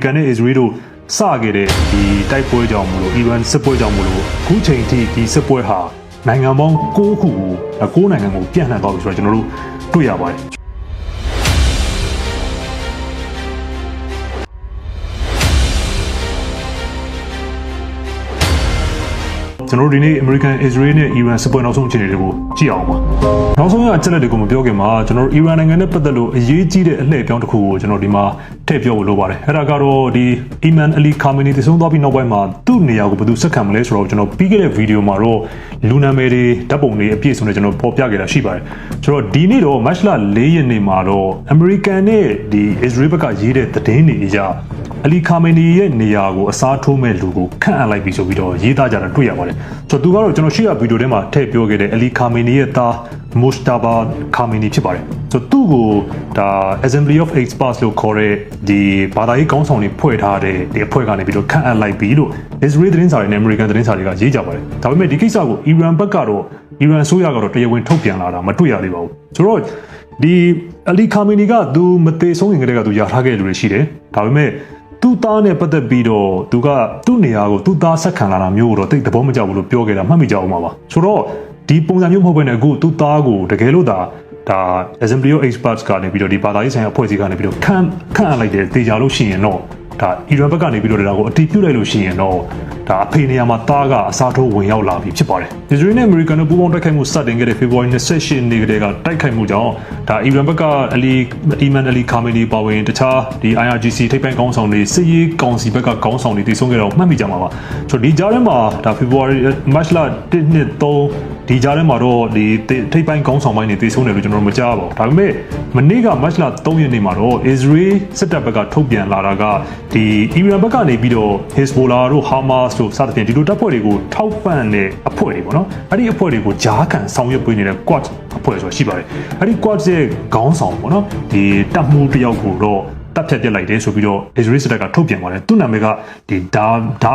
ကန်နဲ့ Israel တို့စခဲ့တဲ့ဒီတိုက်ပွဲကြောင့်မလို့ Iran စစ်ပွဲကြောင့်မလို့ခုချိန်ထိဒီစစ်ပွဲဟာနိုင်ငံပေါင်း9ခုကို9နိုင်ငံကိုပြန့်နှံ့သွားပြီဆိုတော့ကျွန်တော်တို့တွေ့ရပါတယ်ကျွန်တော်တို့ဒီနေ့ American Israel နဲ့ Iran စစ်ပွဲနောက်ဆုံးအခြေအနေတွေကိုကြည့်အောင်ပါနောက်ဆုံးအချက်လက်တွေကိုမပြောခင်မှာကျွန်တော်တို့ Iran နိုင်ငံနဲ့ပတ်သက်လို့အရေးကြီးတဲ့အလှည့်ပြောင်းတစ်ခုကိုကျွန်တော်ဒီမှာထည့်ပြောဖို့လိုပါတယ်အဲ့ဒါကတော့ဒီ Imam Ali Khamenei တည်ဆုံသွားပြီးနောက်ပိုင်းမှာသူ့နေရာကိုဘယ်သူဆက်ခံမလဲဆိုတော့ကျွန်တော်ပြီးခဲ့တဲ့ဗီဒီယိုမှာတော့လူနာမည်တွေဓာတ်ပုံတွေအပြည့်စုံနဲ့ကျွန်တော်ပေါ်ပြခဲ့တာရှိပါတယ်ဆိုတော့ဒီနေ့တော့ March 4 ရက်နေ့မှာတော့ American နဲ့ဒီ Israel ဘက်ကရေးတဲ့သတင်းတွေအရAli Khamenei ရဲ့နေရာကိုအစားထိုးမဲ့လူကိုခန့်အပ်လိုက်ပြီဆိုပြီးတော့ရေးသားကြတာတွေ့ရပါတယ်ဆိုတော့သူကတော့ကျွန်တော်ရှေ့ကဗီဒီယိုထဲမှာထည့်ပြောခဲ့တဲ့ Ali Khamenei ရဲ့သား Mojtaba Khamenei ဖြစ်ပါတယ်ဆိုတော့သူ့ကိုဒါ Assembly of Experts လို့ခေါ်တဲ့ဒီဘာသာရေးကောင်းဆောင်တွေဖွဲ့ထားတဲ့ဒီအဖွဲ့ကနေပြီးတော့ခန့်အပ်လိုက်ပြီလို့ Israel သတင်းစာတွေနဲ့ American သတင်းစာတွေကရေးကြပါတယ်ဒါပေမဲ့ဒီကိစ္စကို Iran ဘက်ကတော့ Iran ဆိုရကတော့တရားဝင်ထုတ်ပြန်လာတာမတွေ့ရသေးပါဘူးဆိုတော့ဒီ Ali Khamenei ကသူမသေးဆုံးရင်ကတည်းကသူရထားခဲ့တဲ့လူတွေရှိတယ်ဒါပေမဲ့သူ့သားနဲ့ပတ်သက်ပြီးတော့သူကသူ့နေရာကိုသူ့သားဆက်ခံလာတာမျိုးတော့တိတ်သဘောမကျဘူးလို့ပြောခဲ့တာမှတ်မိကြအောင်ပါဆိုတော့ဒီပုံစံမျိုးမဟုတ်ဘဲနဲ့အခုသူ့သားကိုတကယ်လို့ဒါ Assembly of Experts ကနေပြီးတော့ဒီဘာသာရေးဆိုင်ရာအဖွဲ့အစည်းကနေပြီးတော့ခန့်အပ်လိုက်တဲ့တေချာလို့ရှိရင်တော့ဒါ Iran ဘက်ကနေပြီးတော့ဒါကိုအတည်ပြုလိုက်လို့ရှိရင်တော့ဒါအဖေနေရာမှာသားကအစားထိုးဝင်ရောက်လာပြီဖြစ်ပါတယ် Israel နဲ့ American တို့ပူးပေါင်းတိုက်ခိုက်မှုစတင်ခဲ့တဲ့ February 28ရက်နေ့ကတည်းကတိုက်ခိုက်မှုကြောင့်ဒါ Iran ဘက်က Imam Ali Khamenei ပါဝင်တခြားဒီ IRGC ထိပ်ပိုင်းခေါင်းဆောင်တွေစစ်ရေးကောင်စီဘက်ကခေါင်းဆောင်တွေတည်ဆုံခဲ့တော့မှတ်မိကြမှာပါဆိုတော့ဒီကြားထဲမှာဒါ February March 1 နှစ်3ဒီကြားထဲမှာတော့ဒီထိပ်ပိုင်းခေါင်းဆောင်ပိုင်းတွေတည်ဆုံတယ်လို့ကျွန်တော်တို့မကြားပါဘူးဒါပေမဲ့မနေ့က March 3 ရက်နေ့မှာတော့ Israel စစ်တပ်ဘက်ကထုတ်ပြန်လာတာကဒီ Iran ဘက်ကနေပြီးတော့ Hezbollah တို့ Hamas တို့စသဖြင့်ဒီလိုတပ်ဖွဲ့တွေကိုထောက်ပံ့တဲ့အဖွဲ့တွေပေါ့နော်အဲ့ဒီအဖွဲ့တွေကိုဂျားကန်ဆောင်ရွက်ပေးနေတဲ့ Quad အဖွဲ့ဆိုတာရှိပါတယ်အဲ့ဒီ Quad ရဲ့ခေါင်းဆောင်ပေါ့နော်ဒီတပ်မှုတယောက်ကိုတော့တပ်ဖြတ်ပြစ်လိုက်တယ်ဆိုပြီးတော့ Israel စစ်တပ်ကထုတ်ပြန်ပါတယ်သူ့နာမည်ကဒီဒ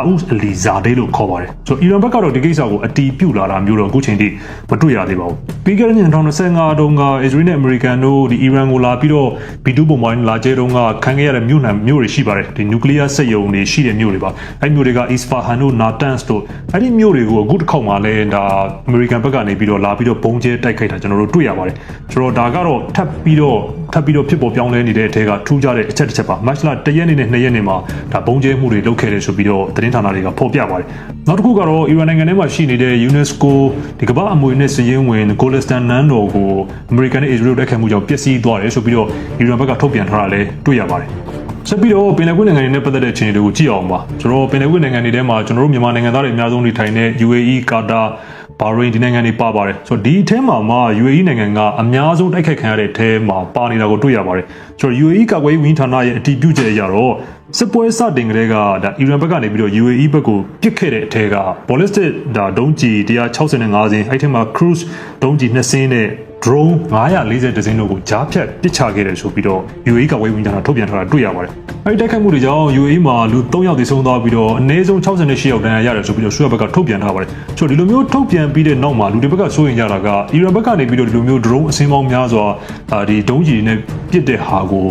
ါအူအလီဇာဒေးလို့ခေါ်ပါတယ်ဆိုတော့ Iran ဘက်ကတော့ဒီကိစ္စကိုအတီးပြုတ်လာတာမျိုးတော့အခုချိန်ထိမတွေ့ရသေးပါဘူးပြီးခဲ့တဲ့2025တုန်းက Israel နဲ့ American တို့ဒီ Iran ကိုလာပြီးတော့ B2 ပုံမှန်လာကျဲတုန်းကခံခဲ့ရတဲ့မြို့တွေရှိပါတယ်ဒီ nuclear စက်ရုံတွေရှိတဲ့မြို့တွေပါအဲ့မြို့တွေက Isfahan တို့ Natanz တို့အဲ့ဒီမြို့တွေကိုအခုတစ်ခေါက်မှလည်းဒါ American ဘက်ကနေပြီးတော့လာပြီးတော့ပုံကျဲတိုက်ခိုက်တာကျွန်တော်တို့တွေ့ရပါတယ်ဆိုတော့ဒါကတော့ထပ်ပြီးတော့ဖြစ်ပေါ်ပြောင်းလဲနေတဲ့အထက်ကထူးခြားတဲ့အချက်တစ်ချက်ပါ March 1 ရက်နေ့နဲ့2ရက်နေ့မှာဒါပုံကျဲမှုတွေလုပ်ခဲ့တယ်ဆိုပြီးတော့သတင်းဌာနတွေကဖော်ပြပါတယ်နောက်တစ်ခုကတော့ Iran နိုင်ငံထဲမှာရှိနေတဲ့ UNESCO ဒီကမ္ဘာအမွေနဲ့စည်ရင်းဝင် Golestan နန်းတော်ကို American နဲ့ Israel တိုက်ခိုက်မှုကြောင့်ပျက်စီးသွားတယ်ဆိုပြီးတော့ Iran ဘက်ကထုတ်ပြန်ထားတာလည်းတွေ့ရပါတယ်ဆက်ပြီးတော့ပင်လယ်ကွေ့နိုင်ငံတွေနဲ့ပတ်သက်တဲ့အခြေအနေတွေကိုကြည့်အောင်ပါကျွန်တော်ပင်လယ်ကွေ့နိုင်ငံတွေထဲမှာကျွန်တော်တို့မြန်မာနိုင်ငံသားတွေအများဆုံးနေထိုင်တဲ့ UAE ကာတာဘာရိန်းဒီနိုင်ငံတွေပါပါတယ်ဆိုတော့ဒီအထဲမှာမှ UAE နိုင်ငံကအများဆုံးတိုက်ခိုက်ခံရတဲ့အထဲမှာပါနေတာကိုတွေ့ရပါတယ်ဆိုတော့ UAE ကာကွယ်ရေးဝန်ကြီးဌာနရဲ့အတည်ပြုချက်အရတော့စစ်ပွဲစတင်ကတည်းကဒါ Iran ဘက်ကနေပြီးတော့ UAE ဘက်ကိုပစ်ခဲ့တဲ့အထက်က ballistic ဒါဒုံးကျည်165စင်းအဲ့ထဲမှာ cruise ဒုံးကျည်2စင်းနဲ့ drone 940စင်းတို့ကိုကြားဖြတ်ပစ်ချခဲ့တယ်ဆိုပြီးတော့ UAE ကာကွယ်ရေးဝန်ကြီးဌာနထုတ်ပြန်ထားတာတွေ့ရပါတယ်အဲ့ဒီတိုက်ခိုက်မှုတွေကြောင့် UAE မှာလူ3ယောက်သေဆုံးသွားပြီးတော့အနည်းဆုံး68ယောက်ဒဏ်ရာရတယ်ဆိုပြီးတော့ဆွေးဘက်ကထုတ်ပြန်ထားပါတယ်ဆိုတော့ဒီလိုမျိုးထုတ်ပြန်ပြီးတဲ့နောက်မှာလူတွေဘက်ကစိုးရင်ကြတာက Iran ဘက်ကနေပြီးတော့ဒီလိုမျိုး drone အစင်းပေါင်းများစွာဒီဒုံးကျည်နဲ့ပစ်တဲ့ဟာကို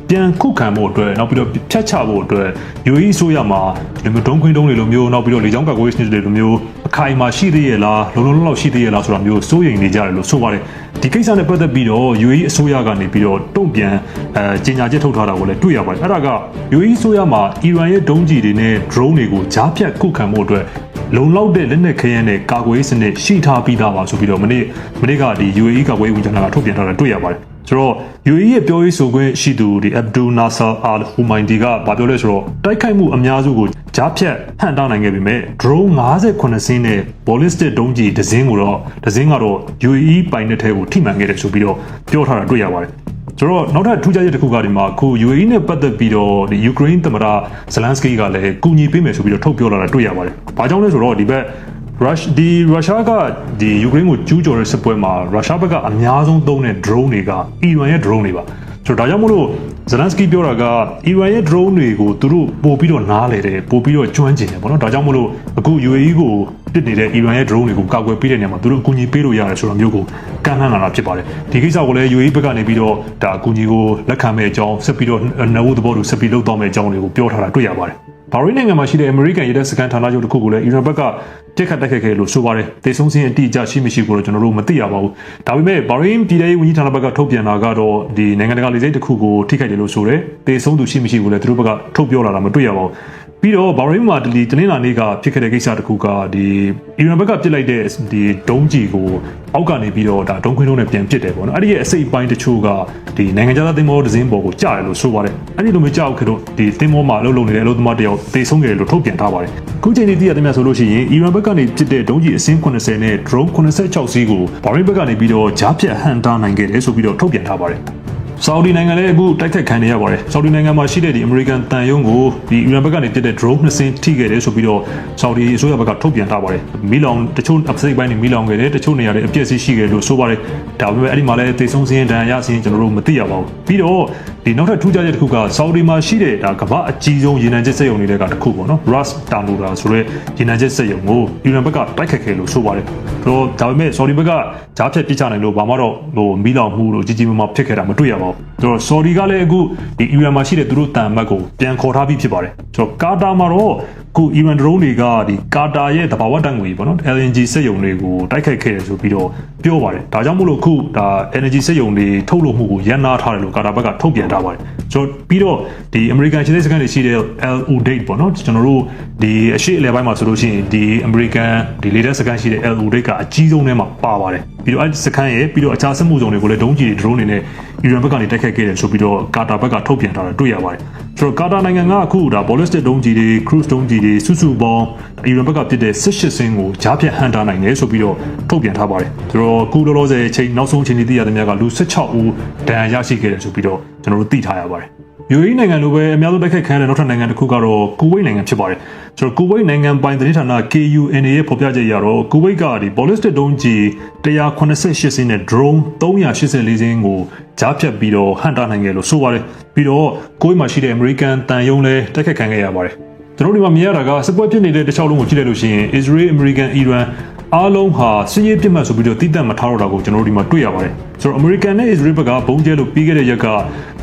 ပြန်ခုခံဖို့အတွက်နောက်ပြီးတော့ဖြတ်ချဖို့အတွက် UAE အစိုးရမှာဒီလိုမျိုးဒုံးခွင်းတုံးတွေလိုမျိုးနောက်ပြီးတော့လေကြောင်းကာကွယ်ရေးစနစ်တွေလိုမျိုးအခိုင်အမာရှိသေးရဲ့လားလုံလောက်ရှိသေးရဲ့လားဆိုတာမျိုးစိုးရိမ်နေကြတယ်လို့ဆိုပါတယ်ဒီကိစ္စနဲ့ပတ်သက်ပြီးတော့ UAE အစိုးရကနေပြီးတော့တုံ့ပြန်ကြေညာချက်ထုတ်ထားတာကိုလည်းတွေ့ရပါတယ်အဲ့ဒါက UAE အစိုးရမှာ Iran ရဲ့ဒုံးကျည်တွေနဲ့ drone တွေကိုကြားဖြတ်ခုခံဖို့အတွက်လုံလောက်တဲ့လက်နက်ခဲယမ်းနဲ့ကာကွယ်ရေးစနစ်ရှိထားပြီးသားပါဆိုပြီးတော့မနေ့ကဒီ UAE ကာကွယ်ရေးဝန်ကြီးဌာနကထုတ်ပြန်ထားတာတွေ့ရပါတယ်ဆိုတော့ UAE ရဲ့ပြောရေးဆိုခွင့်ရှိသူဒီ Abdul Nasser Al Humaidi ကဗာပြောလဲဆိုတော့တိုက်ခိုက်မှုအများစုကိုကြားဖြတ်ဟန်တာနိုင်ခဲ့ပေမဲ့ drone 58စင်းနဲ့ ballistic ဒုံးကျည်တစ်စင်းကတော့ UAE ပိုင်တဲ့ထဲကိုထိမှန်ခဲ့တယ်ဆိုပြီးတော့ပြောထားတာတွေ့ရပါတယ်ဆိုတော့နောက်ထပ်ထူးခြားချက်တစ်ခုကဒီမှာအခု UAE နဲ့ပတ်သက်ပြီးတော့ဒီ Ukraine သမ္မတ Zelensky ကလည်းကူညီပေးမယ်ဆိုပြီးတော့ထုတ်ပြောလာတာတွေ့ရပါတယ်။ဘာကြောင့်လဲဆိုတော့ဒီဘက်ရုရှားကဒီယူကရိန်းကိုကျူးကျော်တဲ့စစ်ပွဲမှာရုရှားဘက်ကအများဆုံးသုံးတဲ့ drone တွေက Iran ရဲ့ drone တွေပါဆိုတော့ဒါကြောင့်မို့လို့ ဇလန်စကီပြောတာကအီရန်ရဲ့ drone တွေကိုသူတို့ပို့ပြီးတော့နားလေတယ်ပို့ပြီးတော့ကျွမ်းကျင်တယ်ပေါ့နော်ဒါကြောင့်မလို့အခု UAE ကိုပစ်နေတဲ့အီရန်ရဲ့ drone တွေကိုကာကွယ်ပေးတဲ့နေရာမှာသူတို့အကူအညီပေးလို့ရတယ်ဆိုတော့မျိုးကိုကန့်လန့်လာတာဖြစ်ပါတယ်ဒီကိစ္စကိုလည်း UAE ဘက်ကနေပြီးတော့ဒါအကူအညီကိုလက်ခံမဲ့အကြောင်းဆက်ပြီးတော့နဝုသဘောတို့ဆက်ပြီးလုပ်တော့မဲ့အကြောင်းတွေကိုပြောထားတာတွေ့ရပါတယ်ဘာရိနိုင်ငံမှာရှိတဲ့အမေရိကန်ရဲတပ်စခန်းဌာနချုပ်တစ်ခုကိုလည်းအီရန်ဘက်ကတက်ခတ်တက်ခဲ့လို့ဆိုပါတယ်တေဆုံးစင်းအတိအကျရှိမရှိကိုတော့ကျွန်တော်တို့မသိရပါဘူးဒါပေမဲ့ဘာရိပြည်ထောင်ဝန်ကြီးဌာနဘက်ကထုတ်ပြန်တာကတော့ဒီနိုင်ငံတကာလေဆိပ်တစ်ခုကိုထိခိုက်တယ်လို့ဆိုတယ်တေဆုံးသူရှိမရှိကိုလည်းသူတို့ဘက်ကထုတ်ပြောလာတာမတွေ့ရပါဘူးပြီးတော့ဘာရိမှာဒီတနင်္လာနေ့ကဖြစ်ခဲ့တဲ့ကိစ္စတစ်ခုကဒီအီရန်ဘက်ကပြစ်လိုက်တဲ့ဒီဒုံးကြီးကိုအောက်ကနေပြီးတော့ဒါဒုံးခွင်းလုံးနဲ့ပြန်ပစ်တယ်ပေါ့နော်အဲ့ဒီရဲ့အစိပ်ပိုင်းတချို့ကဒီနိုင်ငံခြားသားသင်္ဘောဒဇင်းပေါ်ကိုကျတယ်လို့ဆိုပါတယ်အဲ့ဒီလိုမျိုးကြောက်ခဲ့တော့ဒီသင်္ဘောမှာအလုပ်လုပ်နေတဲ့အလုပ်သမားတယောက်တေဆုံးခဲ့တယ်လို့ထုတ်ပြန်ထားပါတယ်ခုချိန်ဒီသိရတဲ့များဆိုလို့ရှိရင်အီရန်ဘက်ကနေပစ်တဲ့ဒုံးကြီးအစင်း80နဲ့ drone 86စီးကိုဘာရိဘက်ကနေပြီးတော့ကြားဖြတ်ဟန်တာနိုင်ခဲ့တယ်ဆိုပြီးတော့ထုတ်ပြန်ထားပါတယ်ဆော်ဒီနိုင်ငံလည်းအခုတိုက်ခိုက်ခံနေရပါတယ်ဆော်ဒီနိုင်ငံမှာရှိတဲ့ဒီအမေရိကန်တန်ယုံကိုဒီအီရန်ဘက်ကနေတက်တဲ့ drone 2စင်းထိခဲ့တယ်ဆိုပြီးတော့ဆော်ဒီအစိုးရဘက်ကထုတ်ပြန်ထားပါတယ်မီလောင်တချို့အစိပ်ပိုင်းတွေမီလောင်ခဲ့တယ်တချို့နေရာတွေအပြည့်အစုံရှိခဲ့လို့ဆိုပါတယ်ဒါပေမဲ့အဲ့ဒီမှာလည်းသေဆုံးစင်းဒဏ်ရာရစင်းကျွန်တော်တို့မသိရပါဘူးပြီးတော့ဒီနောက်ထပ်ထူးခြားချက်တစ်ခုကဆော်ဒီမှာရှိတဲ့ဒါကမ္ဘာအကြီးဆုံးရေနံချက်စက်ရုံတွေကတစ်ခုပေါ့နော် Ras Tanura ဆိုတဲ့ရေနံချက်စက်ရုံကိုအီရန်ဘက်ကတိုက်ခိုက်ခဲ့လို့ဆိုပါတယ်တော့ဒါပေမဲ့ဆော်ဒီဘက်ကကြားဖြတ်ပစ်ချနိုင်လို့ဘာမှတော့မီလောင်မှုလို့ကြီးကြီးမားမားဖြစ်ခဲ့တာမတွေ့ရပါဘူးတော့ဆော်ဒီကလည်းအခုဒီအီရန်မှာရှိတဲ့သူတို့တန်မတ်ကိုပြန်ခေါ်ထားပြီးဖြစ်ပါတယ်ဆိုတော့ကာတာမှာတော့ခုအီရန် drone တွေကဒီကာတာရဲ့တဘာဝတန်ငွေပေါ့နော် LNG စက်ရုံတွေကိုတိုက်ခိုက်ခဲ့တယ်ဆိုပြီးတော့ပြောပါတယ်ဒါကြောင့်မို့လို့ခုဒါ energy စက်ရုံတွေထုတ်လုပ်မှုကိုရန်နာထားတယ်လို့ကာတာဘက်ကထုတ်ပြန်ထားပါတယ်ဆိုတော့ပြီးတော့ဒီ American ခြေစကန်တွေရှိတဲ့ El Udeid ပေါ့နော်ကျွန်တော်တို့ဒီအရှိအလယ်ပိုင်းမှာဆိုလို့ရှိရင်ဒီ American ဒီ latest စကန်ရှိတဲ့ El Udeid ကအကြီးဆုံးထဲမှာပါပါတယ်ပြီးတော့အဲဒီစကန်ရဲ့ပြီးတော့အခြားစက်မှုစုံတွေကိုလည်းဒုံးကျည်တွေ drone တွေနဲ့အီရန်ဘက်ကနေတိုက်ခိုက်ခဲ့တယ်ဆိုပြီးတော့ကာတာဘက်ကထုတ်ပြန်ထားတာတွေ့ရပါတယ်ဆိုတော့ကာတာနိုင်ငံကအခုဒါ ballistic ဒုံးကျည်တွေ cruise ဒုံးကျည်တွေစုစုပေါင်းအီရန်ဘက်ကဖြစ်တဲ့18စင်းကိုကြားဖြတ်ဟန်တာနိုင်တယ်ဆိုပြီးတော့ထုတ်ပြန်ထားပါတယ်ဆိုတော့အခုလောလောဆယ်အချိန်နောက်ဆုံးအချိန်ဒီသိရတဲ့များကလူ16ဦးဒဏ်ရာရရှိခဲ့တယ်ဆိုပြီးတော့ကျွန်တော်တို့သိထားရပါတယ်UAE နိုင်ငံလိုပဲအများဆုံးတိုက်ခိုက်ခံရတဲ့နောက်ထပ်နိုင်ငံတစ်ခုကတော့ကူဝိတ်နိုင်ငံဖြစ်ပါတယ်ဆိုတော့ကူဝိတ်နိုင်ငံပိုင်သတင်းဌာန KUNA ရဲ့ဖော်ပြချက်အရတော့ကူဝိတ်ကဒီ ballistic ဒုံးကျည်188စင်းနဲ့ drone 384စင်းကိုကြားဖြတ်ပြီးတော့ဟန်တာနိုင်ခဲ့လို့ဆိုပါတယ်ပြီးတော့ကူဝိတ်မှာရှိတဲ့ American တန်ယုံလည်းတိုက်ခိုက်ခံခဲ့ရပါတယ်ကျွန်တော်တို့ဒီမှာမြင်ရတာကစစ်ပွဲဖြစ်နေတဲ့တခြားလုံးကိုကြည့်လိုက်လို့ရှိရင် Israel American Iran အားလုံးဟာစစ်ရေးပြစ်မှတ်ဆိုပြီးတော့တိတက်မထားတော့တာကိုကျွန်တော်တို့ဒီမှာတွေ့ရပါတယ်ဆိုတော့ American နဲ့ Israel ဘက်ကဘုံကျဲလို့ပြီးခဲ့တဲ့ရက်က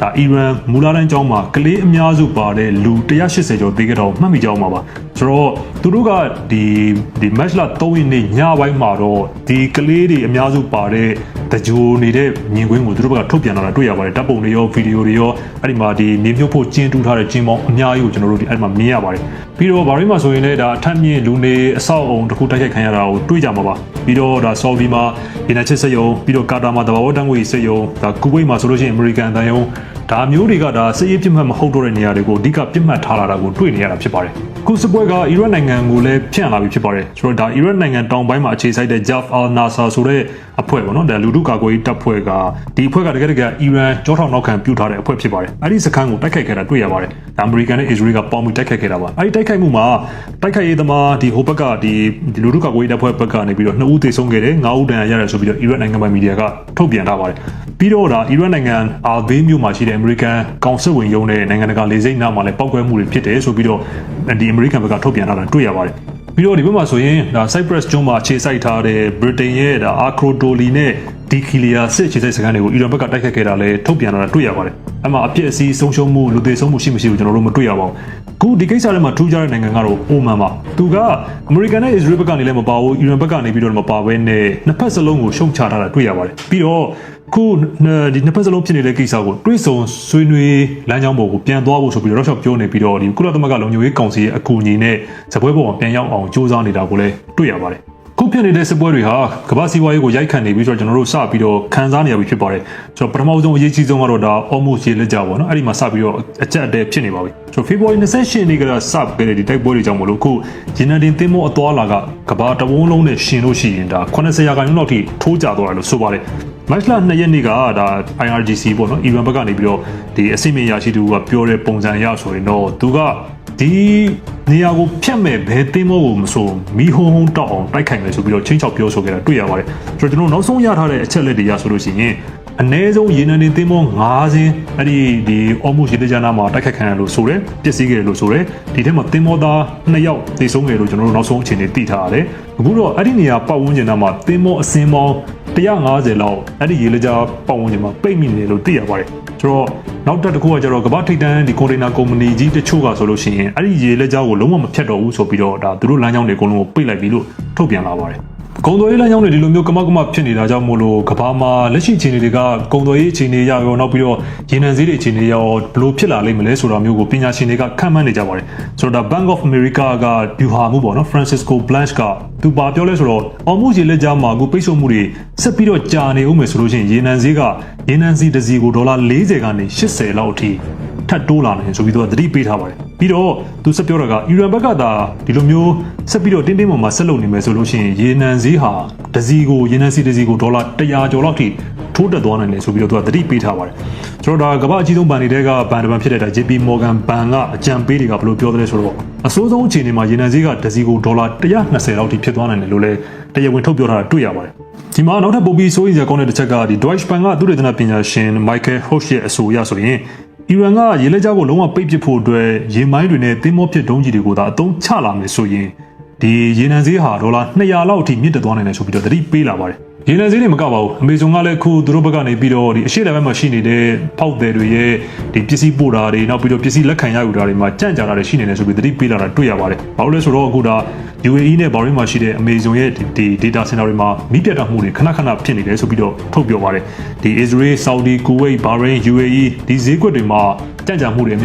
ဒါ Iran မူလာတိုင်းကျောင်းမှာကလေးအများစုပါတဲ့လူ180ကျော်သေးခဲ့တော့မှတ်မိကြအောင်ပါဆိုတော့သူတို့ကဒီ match လာ3ရက်နေ့ညပိုင်းမှာတော့ဒီကလေးတွေအများစုပါတဲ့တကြိုနေတဲ့မြင်ကွင်းကိုသူတို့ဘက်ကထုတ်ပြန်လာတာတွေ့ရပါတယ်ဓာတ်ပုံတွေရောဗီဒီယိုတွေရောအဲ့ဒီမှာဒီနေမြုပ်ဖို့ကျင်းတူးထားတဲ့ကျင်းပေါင်းအများကြီးကိုကျွန်တော်တို့ဒီအဲ့ဒီမှာမြင်ရပါတယ်ပြီးတော့ဘာရိမှာဆိုရင်လည်းဒါအထက်မြင့်လူနေအဆောက်အုံတစ်ခုတိုက်ခိုက်ခံရတာကိုတွေ့ကြမှာပါပြီးတော့ဒါဆော်ဒီမှာရေနံချက်စက်ရုံပြီးတော့ကာတာမှာတဘာဝတန်ငွေစက်ရုံဒါကူဝိတ်မှာဆိုလို့ရှိရင်အမေရိကန်တန်ယုံဒါမျိုးတွေကဒါစစ်ရေးပြစ်မှတ်မဟုတ်တော့တဲ့နေရာတွေကိုအဓိကပြစ်မှတ်ထားလာတာကိုတွေ့နေရတာဖြစ်ပါတယ်ခုစစ်ပွဲကအီရတ်နိုင်ငံကိုလည်းဖြန့်လာပြီဖြစ်ပါတယ်ဆိုတော့ဒါအီရတ်နိုင်ငံတောင်ပိုင်းမှာအခြေစိုက်တဲ့ Jaf al-Nasser ဆိုတဲ့အဖွဲ့ပေါ့နော်ဒါလူထုကာကွယ်ရေးတပ်ဖွဲ့ကဒီအဖွဲ့ကတကယ်အီရန်ကြောထောက်နောက်ခံပြုထားတဲ့အဖွဲ့ဖြစ်ပါတယ်အဲ့ဒီစခန်းကိုတိုက်ခိုက်ခဲ့တာတွေ့ရပါတယ်ဒါအမေရိကန်နဲ့အစ္စရေးကပေါင်းပြီးတိုက်ခိုက်ခဲ့တာပါအဲ့ဒီတိုက်ခိုက်မှုမှာတိုက်ခိုက်ရေးသမားဒီဟိုဘက်ကဒီလူထုကာကွယ်ရေးတပ်ဖွဲ့ဘက်ကနေပြီးတော့2ဦးသေဆုံးခဲ့တယ်9ဦးဒဏ်ရာရတယ်ဆိုပြီးတော့အီရတ်နိုင်ငံပိုင်မီဒီယာကထုတ်ပြန်ထားပါတယ်ပြီးတော့ဒါအီရတ်နိုင်ငံအာဘေးမြို့မှာရှိတဲ့အမေရိကန်ကောင်စစ်ဝင်ရုံးနဲ့နိုင်ငံတကာလေဆိပ်နားမှာလည်းပောက်ကွဲမှုတွေဖြစ်တယ်ဆိုပြီးတော့ဒီအမေရိကန်ဘက်ကထုတ်ပြန်ထားတာတွေ့ရပါတယ်ပြီးတော့ဒီဘက်မှာဆိုရင်ဒါ Cyprus ကျွန်းမှာခြေစိုက်ထားတဲ့ Britain ရဲ့ဒါ Acrodoli နဲ့ Dikilia စစ်ခြေစိုက်စခန်းတွေကိုအီရန်ဘက်ကတိုက်ခိုက်ခဲ့တာလည်းထုတ်ပြန်လာတာတွေ့ရပါတယ်။အဲ့မှာအပြစ်အစီးဆုံးရှုံးမှုလူသေဆုံးမှုရှိမရှိကိုကျွန်တော်တို့မတွေ့ရပါဘူး။ခုဒီကိစ္စထဲမှာထူးခြားတဲ့နိုင်ငံကတော့ Oman ပါ။သူကအမေရိကန်နဲ့ Israel ဘက်ကနေလည်းမပါဘူးအီရန်ဘက်ကနေပြီးတော့မပါဘဲနဲ့နှစ်ဖက်စလုံးကိုရှုံချထားတာတွေ့ရပါတယ်။ပြီးတော့ခုဒီနှစ်ဖက်စလုံးဖြစ်နေတဲ့ကိစ္စကိုတွေးဆုံဆွေးနွေးလမ်းကြောင်းပေါ်ကိုပြန်သွားဖို့ဆိုပြီးတော့ပြောနေပြီးတော့ဒီကုလသမဂ္ဂလုံခြုံရေးကောင်စီရဲ့အကူအညီနဲ့စပွဲပေါ်မှာပြန်ရောက်အောင်စ조사နေတာကိုလည်းတွေ့ရပါတယ်ခုဖြစ်နေတဲ့စစ်ပွဲတွေဟာကမ္ဘာစီးပွားရေးကိုရိုက်ခတ်နေပြီးတော့ကျွန်တော်တို့စပြီးတော့ခံစားနေရပြီဖြစ်ပါတယ်ဆိုတော့ပထမဆုံးအရေးကြီးဆုံးကတော့ဒါ almost ရေလက်ကြပေါ့နော်အဲ့ဒီမှာစပြီးတော့အကျက်အတဲဖြစ်နေပါပြီဆိုတော့ February 28ရက်နေ့ကစခဲ့တဲ့ဒီတိုက်ပွဲတွေကြောင့်မလို့ခုဂျင်နာတင်သင်းမောအသွားလာကကမ္ဘာတဝန်းလုံးနဲ့ရှင်လို့ရှိရင်ဒါ80%လောက်ထိထိုးကျသွားတယ်လို့ဆိုပါတယ်မတ်လ2ရက်နေ့ကဒါ IRGC ပေါ့နော်အီရန်ဘက်ကနေပြီးတော့ဒီအစိမ့်မြရာရှိသူကပြောတဲ့ပုံစံအရဆိုရင်တော့သူကဒီနေရာကိုဖြတ်မဲ့ဘယ်သင်းမောကိုမဆိုမီဟုံတောက်အောင်တိုက်ခိုက်မယ်ဆိုပြီးတော့ချင်းချောက်ပြောဆိုခဲ့တာတွေ့ရပါတယ်ဆိုတော့ကျွန်တော်နောက်ဆုံးရထားတဲ့အချက်လက်တွေရဆိုလို့ရှိရင် အနည်းဆုံးရေနံတင်သင်းမော9စင်းအဲ့ဒီအော်မူရေလက်ကြားနာမှာတိုက်ခတ်ခံရလို့ဆိုတယ်ပျက်စီးခဲ့တယ်လို့ဆိုတယ်ဒီထဲမှာသင်းမောသား2ယောက်သေဆုံးခဲ့လို့ကျွန်တော်တို့နောက်ဆုံးအခြေအနေသိထားရတယ်အခုတော့အဲ့ဒီနေရာပတ်ဝန်းကျင်နာမှာသင်းမောအစင်းပေါင်း150လောက်အဲ့ဒီရေလက်ကြားပတ်ဝန်းကျင်မှာပိတ်မိနေလို့သိရပါတယ်ဆိုတော့နောက်တစ်ခုကကျတော့ကမ္ဘာထိပ်တန်းဒီကွန်တိန်နာကုမ္ပဏီကြီးတချို့ကဆိုလို့ရှိရင်အဲ့ဒီရေလက်ကြားကိုလုံးဝမဖြတ်တော့ဘူးဆိုပြီးတော့ဒါသူတို့လမ်းကြောင်းတွေအကုန်လုံးကိုပိတ်လိုက်ပြီလို့ထုတ်ပြန်လာပါတယ်ကုံတော်ရေးလမ်းကြောင်းတွေဒီလိုမျိုးကမဖြစ်နေတာကြောင့်မို့လို့ကမ္ဘာမှာလက်ရှိအခြေအနေတွေကကုံတော်ရေးအခြေအနေရရောနောက်ပြီးတော့ရေနံဈေးတွေအခြေအနေရောဘလို့ဖြစ်လာလိမ့်မလဲဆိုတာမျိုးကိုပညာရှင်တွေကခန့်မှန်းနေကြပါတယ်ဆိုတော့ဒါ Bank of America ကဗျူဟာမှုပေါ့နော် Francisco Blanch ကသူပါပြောလဲဆိုတော့အော်မှုရေလက်ကြားမှာအခုပိတ်ဆို့မှုတွေဆက်ပြီးတော့ကြာနေဦးမယ်ဆိုလို့ရှိရင်ရေနံဈေးကရေနံစီတစ်စီကိုဒေါ်လာ40ကနေ80လောက်အထိထပ်တိုးလာနိုင်ဆိုပြီးတော့သတိပေးထားပါတယ်ပြီးတော့သူဆက်ပြောတာကအီရန်ဘက်ကသာဒီလိုမျိုးဆက်ပြီးတော့တင်းပေါ်မှာဆက်လုပ်နေမယ်ဆိုလို့ရှိရင်ရေနံဈေးဟာတစ်စီကိုရေနံစီတစ်စီကိုဒေါ်လာ100ကျော်လောက်ထိထိုးတက်သွားနိုင်တယ်ဆိုပြီးတော့သူကသတိပေးထားပါတယ်ဆိုတော့ဒါကမ္ဘာအကြီးဆုံးဘဏ်တွေကဘဏ်တစ်ဘဏ်ဖြစ်တဲ့ JP Morgan ဘဏ်ကအကြံပေးတွေကဘယ်လိုပြောသလဲဆိုတော့အစိုးဆုံးအခြေအနေမှာရေနံဈေးကတစ်စီကိုဒေါ်လာ120လောက်ထိဖြစ်သွားနိုင်တယ်လို့လည်းတရားဝင်ထုတ်ပြောထားတာတွေ့ရပါတယ်ဒီမှာနောက်ထပ်ပုံပြီးစိုးရိမ်စရာကောင်းတဲ့တစ်ချက်ကဒီ Deutsche Bank ကသုတေသနပညာရှင် Michael Hoch ရဲ့အဆိုအရဆိုရင်အီရန်ကရေလက်ကြားကိုလုံးဝပိတ်ပစ်ဖို့အတွက်ရေမိုင်းတွေနဲ့သင်းမောဖြစ်ဒုံးကြီးတွေကိုသာအသုံးချလာမယ်ဆိုရင်ဒီရေနံဈေးဟာဒေါ်လာ200လောက်အထိမြင့်တက်သွားနိုင်တယ်ဆိုပြီးတော့သတိပေးလာပါတယ်ရေနံဈေးတွေမကပါဘူးအမေဇုံကလည်းခုသူတို့ဘက်ကနေပြီးတော့ဒီအရှိလဘက်မှာရှိနေတဲ့ဖောက်သည်တွေရဲ့ဒီပစ္စည်းပို့တာတွေနောက်ပြီးတော့ပစ္စည်းလက်ခံရယူတာတွေမှာကြန့်ကြာတာတွေရှိနေတယ်ဆိုပြီးသတိပေးလာတာတွေ့ရပါတယ်ဘာလို့လဲဆိုတော့အခုဒါ UAE နဲ့ဘာရင်းမှာရှိတဲ့အမေဇုံရဲ့ဒီ data center တွေမှာမိပြတ်တာမှုတွေခဏဖြစ်နေတယ်ဆိုပြီးတော့ထုတ်ပြောပါတယ်ဒီ Israel, Saudi, Kuwait, Bahrain, UAE ဒီဈေးကွက်တွေမှာကြန့်ကြာမှုတွေအ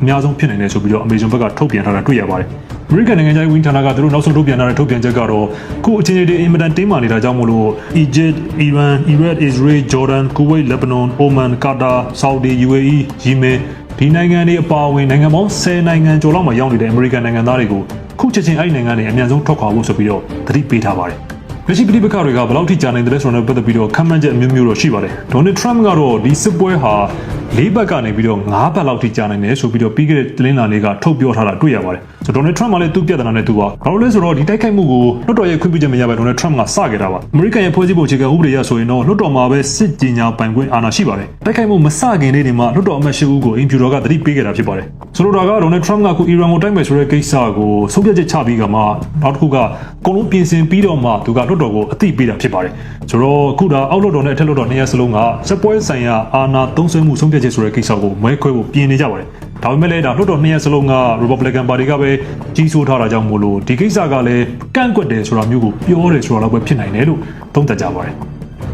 များဆုံးဖြစ်နေတယ်ဆိုပြီးတော့အမေဇုံဘက်ကထုတ်ပြန်ထားတာတွေ့ရပါတယ်အမေရိကန်နိုင်ငံခြားရေးဝန်ကြီးဌာနကသူတို့နောက်ဆုံးထုတ်ပြန်ထားတဲ့ထုတ်ပြန်ချက်ကတော့ခုအချင်းချင်းတွေအင်မတန်တင်းမာနေတာကြောင့်မို့လို့ Egypt, Iran, Iraq, Israel, Jordan, Kuwait, Lebanon, Oman, Qatar, Saudi, UAE, Yemen ဒီနိုင်ငံတွေအပါအဝင်နိုင်ငံပေါင်း10နိုင်ငံကျော်လောက်မှာရောက်နေတဲ့အမေရိကန်နိုင်ငံသားတွေကိုခုချက်ချင်းအဲ့ဒီနိုင်ငံတွေအများဆုံးထွက်ခွာဖို့ဆိုပြီးတော့သတိပေးထားပါတယ်လက်ရှိပြည်ပခါတွေကဘယ်လောက်ထိကြာနိုင်တယ်လဲဆိုတော့ပတ်သက်ပြီးတော့ခန့်မှန်းချက်အမျိုးမျိုးတော့ရှိပါတယ်ဒေါ်နယ်ထရမ့်ကတော့ဒီစစ်ပွဲဟာ၄ဘက်ကနေပြီးတော့9ဘက်လောက်ထိကြာနိုင်တယ်ဆိုပြီးတော့ပြီးခဲ့တဲ့သတင်းလာလေးကထုတ်ပြောထားတာတွေ့ရပါတယ်ဆိုတော့ဒေါ်နယ်ထရမ့်ကလည်းသူ့ပြဿနာနဲ့သူပါဘာလို့လဲဆိုတော့ဒီတိုက်ခိုက်မှုကိုလွှတ်တော်ရဲ့ခွင့်ပြုချက်မရဘဲဒေါ်နယ်ထရမ့်ကစခဲ့တာပါအမေရိကန်ရဲ့ဖွဲ့စည်းပုံအခြေခံဥပဒေအရဆိုရင်တော့လွှတ်တော်မှာပဲစစ်ကြေညာပိုင်ခွင့်အာဏာရှိပါတယ်တိုက်ခိုက်မှုမစခင်လေးတွေမှာလွှတ်တော်အမတ်၈ဦးကိုအင်ဖြူတော်ကသတိပေးခဲ့တာဖြစ်ပါတယ်ဆိုတော့ဒါကဒေါ်နယ်ထရမ့်ကအခုအီရန်ကိုတိုက်မယ်ဆိုတဲ့ကိစ္စကိုဆုံးဖြတ်ချက်ချပြီးကမှနောက်တစ်ခုကအကုန်လုံးပြင်ဆင်ပြီးတော့မှသူကလွှတ်တော်ကိုအသိပေးတာဖြစ်ပါတယ်ဆိုတော့အခုဒါအောက်လွှတ်တော်နဲ့အထက်လွှတ်တော်နှစ်ရပ်စလုံးကစစ်ပွဲဆိုင်ရာအာဏာသုံးစွဲမှုဆုံးဖြတ်ချက်ဆိုတဲ့ကိစ္စကိုမဲခွဲဖို့ပြင်နေကြပါတယ်ဒါပေမဲ့လည်းဒါလွှတ်တော်နှစ်ရပ်စလုံးက Republican Party ကပဲကြီးစိုးထားတာကြောင့်မို့လို့ဒီကိစ္စကလည်းကန့်ကွက်တယ်ဆိုတာမျိုးကိုပြောတယ်ဆိုတာတော့ပဲဖြစ်နိုင်တယ်လို့သုံးသပ်ကြပါတယ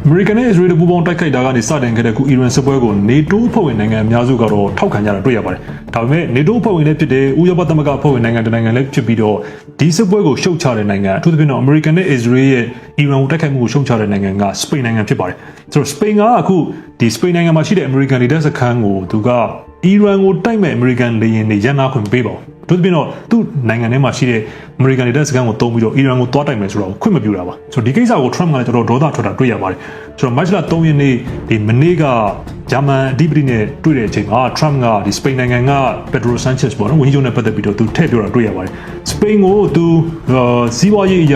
်အမေရိကန်နဲ့အစ္စရေးတို့ပူးပေါင်းတိုက်ခိုက်တာကနေစတင်ခဲ့တဲ့ခုအီရန်စစ်ပွဲကို NATO ဖွဲ့ဝင်နိုင်ငံအများစုကတော့ထောက်ခံကြတာတွေ့ရပါတယ်။ဒါပေမဲ့ NATO ဖွဲ့ဝင်လည်းဖြစ်တဲ့ဥရောပသမဂ္ဂဖွဲ့ဝင်နိုင်ငံတစ်နိုင်ငံလည်းဖြစ်ပြီးတော့ဒီစစ်ပွဲကိုရှုတ်ချတဲ့နိုင်ငံအထူးသဖြင့်တော့အမေရိကန်နဲ့အစ္စရေးရဲ့အီရန်ကိုတိုက်ခိုက်မှုကိုရှုတ်ချတဲ့နိုင်ငံကစပိန်နိုင်ငံဖြစ်ပါတယ်။ဆိုတော့စပိန်ကအခုဒီစပိန်နိုင်ငံမှာရှိတဲ့အမေရိကန်လက်စခန်းကိုသူကအီရန်ကိုတိုက်မဲ့အမေရိကန်လေယာဉ်တွေရန်နာခွင့်ပေးပါ။တို့ပြင်တော့သူ့နိုင်ငံထဲမှာရှိတဲ့အမေရိကန်လက်စခန်းကိုတုံးပြီးတော့အီရန်ကိုတွားတိုက်မယ်ဆိုတော့ခွင့်မပြုတာပါ။ဆိုတော့ဒီကိစ္စကို Trump ကလည်းတော်တော်ဒေါသထွက်တာတွေ့ရပါတယ်။ဆိုတော့မတ်လ3ရက်နေ့ဒီမနေ့ကဂျာမန်အဓိပတိနဲ့တွေ့တဲ့အချိန်မှာ Trump ကဒီစပိန်နိုင်ငံက Pedro Sanchez ပေါ့နော်ဝန်ကြီးချုပ်နဲ့ပတ်သက်ပြီးတော့သူထည့်ပြောတာတွေ့ရပါတယ်။စပိန်ကိုသူစီးပွားရေးအရ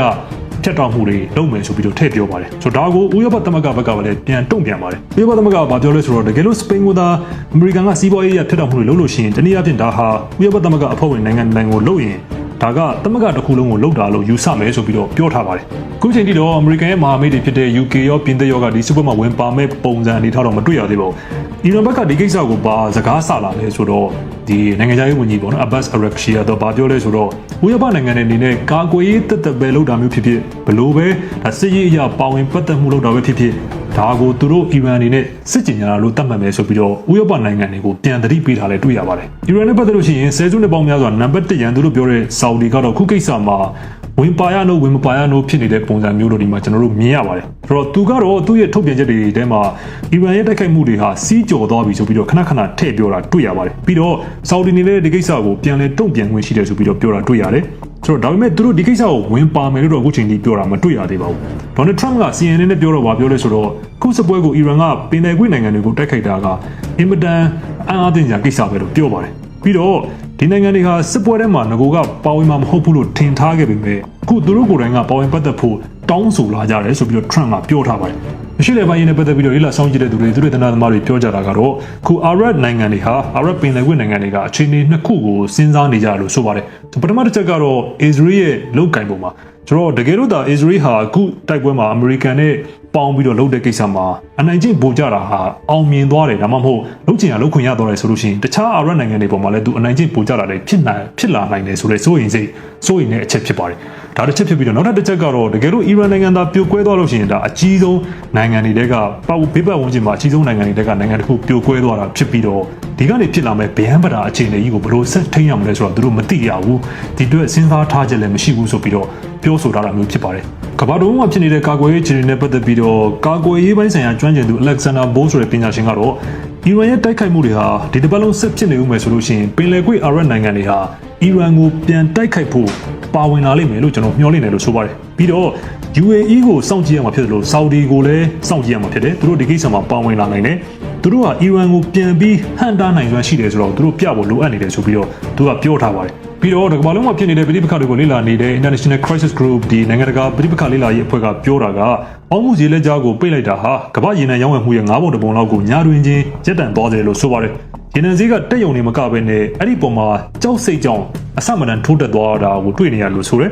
ာဖြတ်တောက်မှုတွေလုပ်မယ်ဆိုပြီးတော့ထည့်ပြောပါတယ်ဆိုတော့ဒါကိုဥရောပသမဂ္ဂဘက်ကလည်းပြန်တုံ့ပြန်ပါတယ်ဥရောပသမဂ္ဂကပြောလဲဆိုတော့တကယ်လို့စပိန်ကသာအမေရိကန်ကစီးပွားရေးဖြတ်တောက်မှုတွေလုပ်လို့ရှိရင်တနည်းအားဖြင့်ဒါဟာဥရောပသမဂ္ဂအဖွဲ့ဝင်နိုင်ငံကိုလုပ်ရင်ဒါကသမဂ္ဂတစ်ခုလုံးကိုလုပ်တာလို့ယူဆမယ်ဆိုပြီးတော့ပြောထားပါတယ်ခုချိန်ထိတော့အမေရိကန်ရဲ့မဟာမိတ်တွေဖြစ်တဲ့ UK ရောပြင်သစ်ရောကဒီစစ်ပွဲမှာဝင်ပါမဲ့ပုံစံအနေထားတော့မတွေ့ရသေးပါဘူးအီရန်ဘက်ကဒီကိစ္စကိုပါစကားဆလာလဲဆိုတော့ဒီနိုင်ငံခြားရေးဝန်ကြီးပေါ့နော် Abbas Araghchi ကတော့ဗာပြောလဲဆိုတော့ဥရောပနိုင်ငံတွေအနေနဲ့ကာကွယ်ရေးတက်တက်ပဲလုပ်တာမျိုးဖြစ်ဖြစ်ဘလို့ပဲဒါစစ်ရေးအရာပါဝင်ပတ်သက်မှုလုပ်တာပဲဖြစ်ဖြစ်ဒါကိုသူတို့အီရန်အနေနဲ့စစ်ကြင်ညာလို့သတ်မှတ်မယ်ဆိုပြီးတော့ဥရောပနိုင်ငံတွေကိုပြန်သတိပေးထားလဲတွေ့ရပါတယ်အီရန်နဲ့ပတ်သက်လို့ရှိရင်ဆယ်စုနှစ်ပေါင်းများစွာနံပါတ်1ရန်သူတို့ပြောတဲ့ဆော်ဒီကတော့ခုကိစ္စမှာဝင်ပါရနို့ဝင်မပါရနို့ဖြစ်နေတဲ့ပုံစံမျိုးတို့ဒီမှာကျွန်တော်တို့မြင်ရပါတယ်ဆိုတော့သူကတော့သူ့ရဲ့ထုတ်ပြန်ချက်တွေထဲမှာအီရန်ရဲ့တိုက်ခိုက်မှုတွေဟာစီးကြော်သွားပြီဆိုပြီးတော့ခဏခဏထည့်ပြောတာတွေ့ရပါတယ်ပြီးတော့ဆော်ဒီနေတဲ့ဒီကိစ္စကိုပြန်လဲတုံ့ပြန်ခွင့်ရှိတယ်ဆိုပြီးတော့ပြောတာတွေ့ရတယ်ဆိုတော့ဒါပေမဲ့သူတို့ဒီကိစ္စကိုဝင်ပါမယ်လို့တော့အခုချိန်ထိပြောတာမတွေ့ရသေးပါဘူးဒေါ်နယ်ထရမ့်က CNN နဲ့ပြောတော့ပြောလဲဆိုတော့ခုစစ်ပွဲကိုအီရန်ကပင်လယ်ကွေ့နိုင်ငံတွေကိုတိုက်ခိုက်တာကအင်မတန်အားအသင့်ကြကိစ္စပဲလို့ပြောပါတယ်ပြီးတော့ဒီနိုင်ငံတွေဟာစစ်ပွဲထဲမှာငကိုကပါဝင်မှာမဟုတ်ဘူးလို့ထင်ထားခဲ့ပေမဲ့အခုသူတို့ကိုယ်တိုင်ကပါဝင်ပတ်သက်ဖို့တောင်းဆိုလာကြတယ်ဆိုပြီးတော့ Trump ကပြောထားပါတယ် ရှိလေပိုင်းနဲ့ပတ်သက်ပြီးတော့လေ့လာစောင့်ကြည့်တဲ့သူတွေသူတွေတနာသမားတွေပြောကြတာကတော့ခုအာရပ်နိုင်ငံတွေဟာအာရပ်ပင်လယ်ကွေ့နိုင်ငံတွေကအခြေအနေနှစ်ခုကိုစဉ်းစားနေကြလို့ဆိုပါတယ်ပထမတစ်ချက်ကတော့ Israel ရဲ့လုတ်ကင်ပုံမှာကျွန်တော်တကယ်လို့ဒါ Israel ဟာအခုတိုက်ပွဲမှာ American နဲ့ပေါင်းပြီးတော့လုပ်တဲ့ကိစ္စမှာအနိုင်ကျင့်ပို့ကြတာဟာအောင်မြင်သွားတယ်ဒါမှမဟုတ်လုပ်ချင်ရလုပ်ခွင့်ရသွားတယ်ဆိုလို့ရှိရင်တခြားအာရပ်နိုင်ငံတွေပေါ်မှာလည်းသူအနိုင်ကျင့်ပို့ကြတာလည်းဖြစ်လာနိုင်တယ်ဆိုတဲ့စိုးရိမ်တဲ့အချက်ဖြစ်ပါတယ်ဒါတစ်ချက်ဖြစ်ပြီးတော့နောက်ထပ်တစ်ချက်ကတော့တကယ်လို့အီရန်နိုင်ငံသားပြိုကွဲသွားလို့ရှိရင်ဒါအကြီးဆုံးနိုင်ငံတွေတဲကဘေးပတ်ဝန်းကျင်မှာအကြီးဆုံးနိုင်ငံတွေတဲကနိုင်ငံတစ်ခုပြိုကွဲသွားတာဖြစ်ပြီးတော့ဒီကနေဖြစ်လာမဲ့ဗျံပတာအခြေအနေကြီးကိုဘယ်လိုဆက်ထိန်းရမလဲဆိုတော့သူတို့မသိရဘူးဒီအတွက်စဉ်းစားထားချက်လည်းမရှိဘူးဆိုပြီးတော့ပြောဆိုထားတာမျိုးဖြစ်ပါတယ်ကမ္ဘာတော်မှာဖြစ်နေတဲ့ကာကွယ်ရေးအခြေအနေနဲ့ပတ်သက်ပြီးတော့ကာကွယ်ရေးပိုင်းဆိုင်ရာကျွမ်းကျင်သူ Alexander Bose ဆိုတဲ့ပညာရှင်ကတော့အီရန်ရဲ့တိုက်ခိုက်မှုတွေဟာဒီတစ်ပတ်လုံးဆက်ဖြစ်နေဦးမယ်ဆိုလို့ရှိရင်ပင်လယ်ကွေ့အာရပ်နိုင်ငံတွေဟာအီရန်ကိုပြန်တိုက်ခိုက်ဖို့ပါဝင်လာလိမ့်မယ်လို့ကျွန်တော်မျှော်လင့်တယ်လို့ဆိုပါတယ်ပြီးတော့ UAE ကိုစောင့်ကြည့်ရမှာဖြစ်တယ်လို့ Saudi ကိုလည်းစောင့်ကြည့်ရမှာဖြစ်တယ်သူတို့ဒီကိစ္စမှာပါဝင်လာနိုင်တယ်သူတို့ဟာအီရန်ကိုပြန်ပြီးဟန်တာနိုင်စွမ်းရှိတယ်ဆိုတော့သူတို့ပြဖို့လိုအပ်နေတယ်ဆိုပြီးတော့သူကပြောထားပါတယ်ပြီးတော့ဒီကမ္ဘာလုံးမှာဖြစ်နေတဲ့ပြည်ပခါတွေကိုလေ့လာနေတဲ့ International Crisis Group ဒီနိုင်ငံတကာပြည်ပခါလေ့လာရေးအဖွဲ့ကပြောတာကအောက်မှုရေလက်ကြားကိုပိတ်လိုက်တာဟာကမ္ဘာရေနံရောင်းဝယ်မှုရဲ့9ပုံတစ်ပုံလောက်ကိုညာတွင်ချင်းရပ်တန့်သွားတယ်လို့ဆိုပါတယ်ရေနံဈေးကတက်ယုံနေမကဘဲနဲ့အဲ့ဒီပုံမှာကြောက်စိတ်ကြောင့်အဆမတန်ထိုးတက်သွားတာကိုတွေ့နေရလို့ဆိုရဲ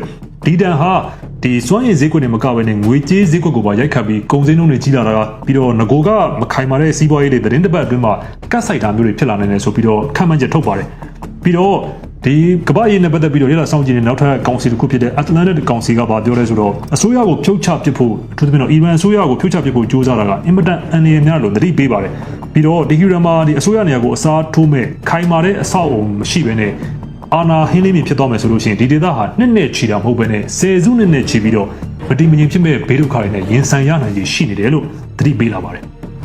ဒီတန်ဟာဒီစွမ်းရည်ဈေးကွက်တွေမကဘဲနဲ့ငွေကြေးဈေးကွက်ကိုပါရိုက်ခတ်ပြီးကုန်စည်နှုန်းတွေကြီးလာတာပြီးတော့ငကိုကမခိုင်မာတဲ့စီးပွားရေးတွေသတင်းတစ်ပတ်အတွင်းမှာကတ်ဆိုင်တာမျိုးတွေဖြစ်လာနိုင်တယ်ဆိုပြီးတော့ခံမှန်းချက်ထုတ်ပါတယ်ပြီးတော့ဒီကမ္ဘာရေးနဲ့ပတ်သက်ပြီးတော့လေ့လာစောင့်ကြည့်နေတဲ့နောက်ထပ်ကောင်စီတစ်ခုဖြစ်တဲ့ Atlantic ကောင်စီကပြောလဲဆိုတော့အစိုးရကိုဖြုတ်ချပစ်ဖို့အထူးသဖြင့်တော့အီရန်အစိုးရကိုဖြုတ်ချပစ်ဖို့ကြိုးစားတာကအင်မတန်အန္တရာယ်များလို့သတိပေးပါတယ်ပြီးတော့ဒီဟီရန်မှာဒီအစိုးရနေရာကိုအစားထိုးမဲ့ခိုင်မာတဲ့အဆောက်အုံမရှိဘဲနဲ့အာနာဟင်းလေးမြဖြစ်သွားမယ်ဆိုလို့ရှိရင်ဒီဒေသဟာနှစ်ချီတာမဟုတ်ဘဲနဲ့ဆယ်စုနှစ်ချီပြီးတော့မတည်မငြိမ်ဖြစ်မဲ့ဘေးဒုက္ခတွေနဲ့ရင်ဆိုင်ရနိုင်ခြေရှိနေတယ်လို့သတိပေးလာပါတယ်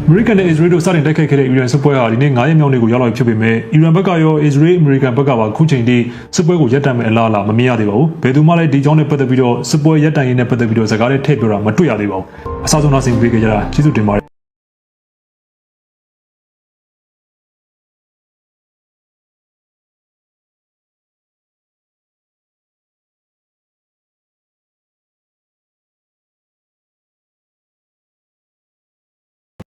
အမေရိကန်နဲ့အစ္စရေးတို့စတင်တိုက်ခိုက်ခဲ့တဲ့အီရန်စစ်ပွဲဟာဒီနေ့9ရက်မြောက်နေ့ကိုရောက်လာဖြစ်ပေမဲ့အီရန်ဘက်ကရောအစ္စရေးအမေရိကန်ဘက်ကပါခုချိန်ထိစစ်ပွဲကိုရပ်တန့်မဲ့အလားအလာမမြင်ရသေးပါဘူး။ဘယ်သူမှလည်းဒီကြောင်းနဲ့ပတ်သက်ပြီးတော့စစ်ပွဲရပ်တန့်ရေးနဲ့ပတ်သက်ပြီးတော့စကားလေးထည့်ပြောတာမတွေ့ရသေးပါဘူး။အစားဆုံးနောက်ဆင်ပေးကြတာကျေးဇူးတင်ပါတယ်